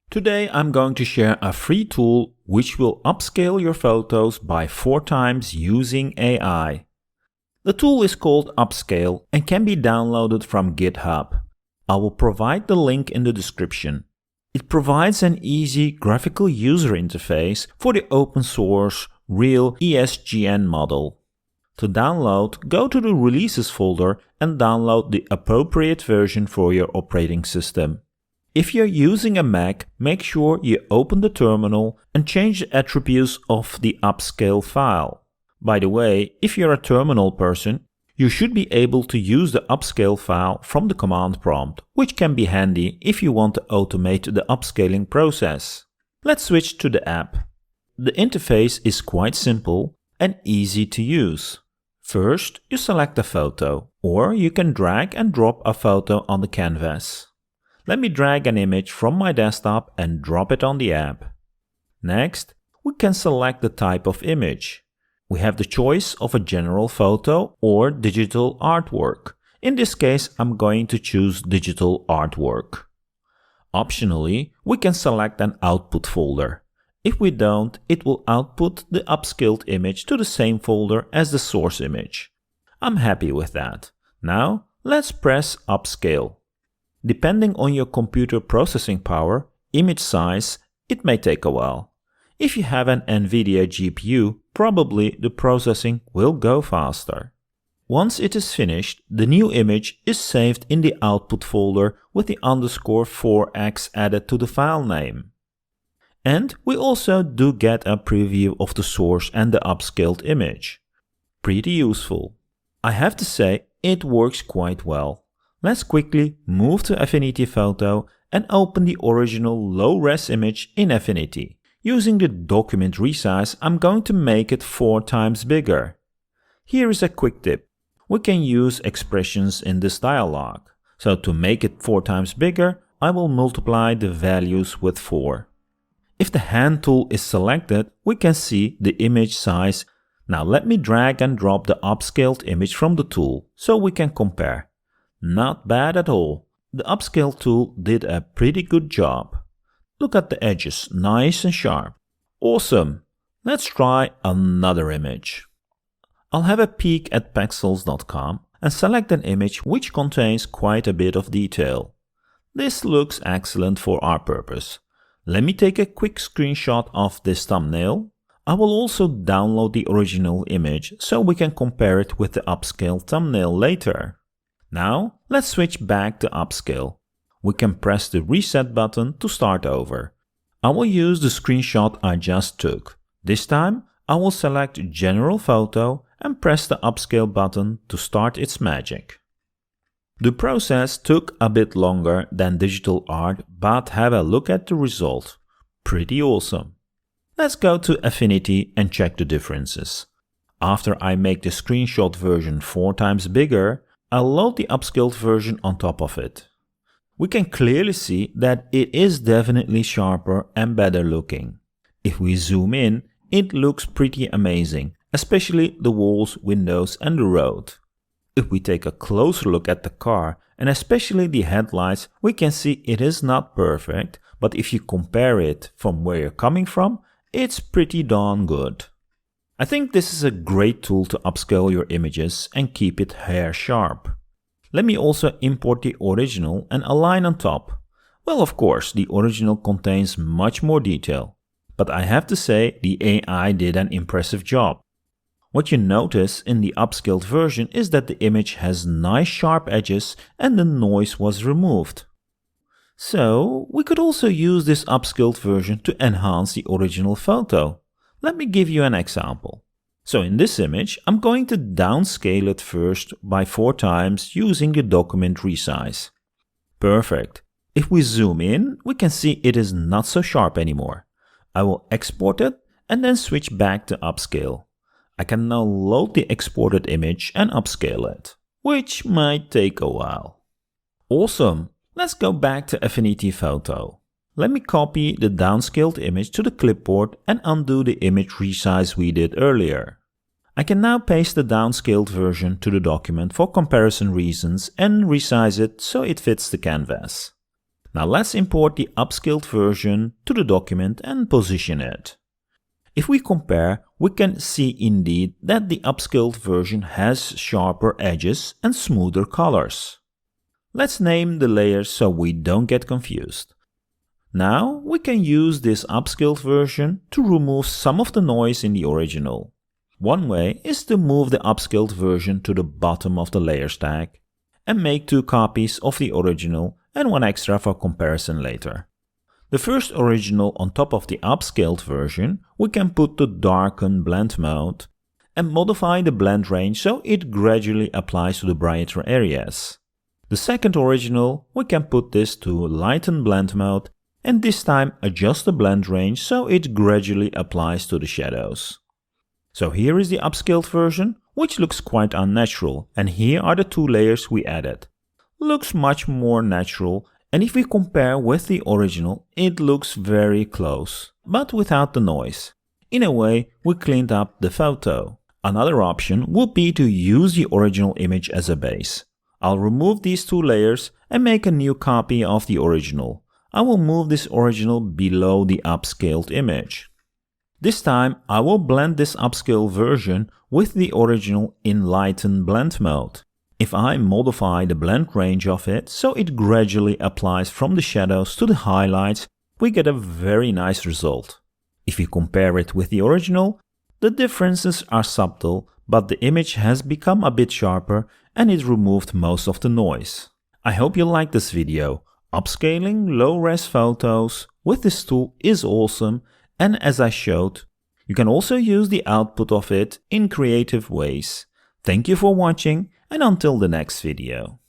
Today I'm going to share a free tool which will upscale your photos by 4 times using AI. The tool is called Upscale and can be downloaded from GitHub. I will provide the link in the description. It provides an easy graphical user interface for the open source Real-ESRGAN model. To download, go to the Releases folder and download the appropriate version for your operating system. If you're using a Mac, make sure you open the terminal and change the attributes of the Upscale file. By the way, if you're a terminal person, you should be able to use the Upscale file from the command prompt, which can be handy if you want to automate the upscaling process. Let's switch to the app. The interface is quite simple and easy to use. First, you select a photo, or you can drag and drop a photo on the canvas. Let me drag an image from my desktop and drop it on the app. Next, we can select the type of image. We have the choice of a general photo or digital artwork. In this case, I'm going to choose digital artwork. Optionally, we can select an output folder. If we don't, it will output the upscaled image to the same folder as the source image. I'm happy with that. Now, let's press Upscale. Depending on your computer processing power, image size, it may take a while. If you have an NVIDIA GPU, probably the processing will go faster. Once it is finished, the new image is saved in the output folder with the _4x added to the file name. And we also do get a preview of the source and the upscaled image. Pretty useful. I have to say, it works quite well. Let's quickly move to Affinity Photo and open the original low-res image in Affinity. Using the document resize, I'm going to make it 4 times bigger. Here is a quick tip. We can use expressions in this dialog. So to make it 4 times bigger, I will multiply the values with 4. If the hand tool is selected, we can see the image size. Now let me drag and drop the upscaled image from the tool so we can compare. Not bad at all. The Upscale tool did a pretty good job. Look at the edges, nice and sharp. Awesome! Let's try another image. I'll have a peek at pexels.com and select an image which contains quite a bit of detail. This looks excellent for our purpose. Let me take a quick screenshot of this thumbnail. I will also download the original image so we can compare it with the upscale thumbnail later. Now, let's switch back to Upscale. We can press the reset button to start over. I will use the screenshot I just took. This time, I will select General Photo and press the Upscale button to start its magic. The process took a bit longer than digital art, but have a look at the result. Pretty awesome. Let's go to Affinity and check the differences. After I make the screenshot version 4 times bigger, I'll load the upscaled version on top of it. We can clearly see that it is definitely sharper and better looking. If we zoom in, it looks pretty amazing, especially the walls, windows and the road. If we take a closer look at the car and especially the headlights, we can see it is not perfect, but if you compare it from where you're coming from, it's pretty darn good. I think this is a great tool to upscale your images and keep it hair sharp. Let me also import the original and align on top. Well, of course, the original contains much more detail, but I have to say the AI did an impressive job. What you notice in the upscaled version is that the image has nice sharp edges and the noise was removed. So, we could also use this upscaled version to enhance the original photo. Let me give you an example. So in this image, I'm going to downscale it first by 4 times using the document resize. Perfect. If we zoom in, we can see it is not so sharp anymore. I will export it and then switch back to Upscale. I can now load the exported image and upscale it, which might take a while. Awesome. Let's go back to Affinity Photo. Let me copy the downscaled image to the clipboard and undo the image resize we did earlier. I can now paste the downscaled version to the document for comparison reasons and resize it so it fits the canvas. Now let's import the upscaled version to the document and position it. If we compare, we can see indeed that the upscaled version has sharper edges and smoother colors. Let's name the layers so we don't get confused. Now we can use this upscaled version to remove some of the noise in the original. One way is to move the upscaled version to the bottom of the layer stack and make 2 copies of the original and 1 extra for comparison later. The first original on top of the upscaled version, we can put the darken blend mode and modify the blend range so it gradually applies to the brighter areas. The second original, we can put this to lighten blend mode and this time adjust the blend range so it gradually applies to the shadows. So here is the upscaled version, which looks quite unnatural, and here are the 2 layers we added. Looks much more natural, and if we compare with the original, it looks very close, but without the noise. In a way, we cleaned up the photo. Another option would be to use the original image as a base. I'll remove these 2 layers and make a new copy of the original. I will move this original below the upscaled image. This time I will blend this upscale version with the original in lighten blend mode. If I modify the blend range of it so it gradually applies from the shadows to the highlights, we get a very nice result. If you compare it with the original, the differences are subtle, but the image has become a bit sharper and it removed most of the noise. I hope you liked this video. Upscaling low-res photos with this tool is awesome, and as I showed, you can also use the output of it in creative ways. Thank you for watching, and until the next video.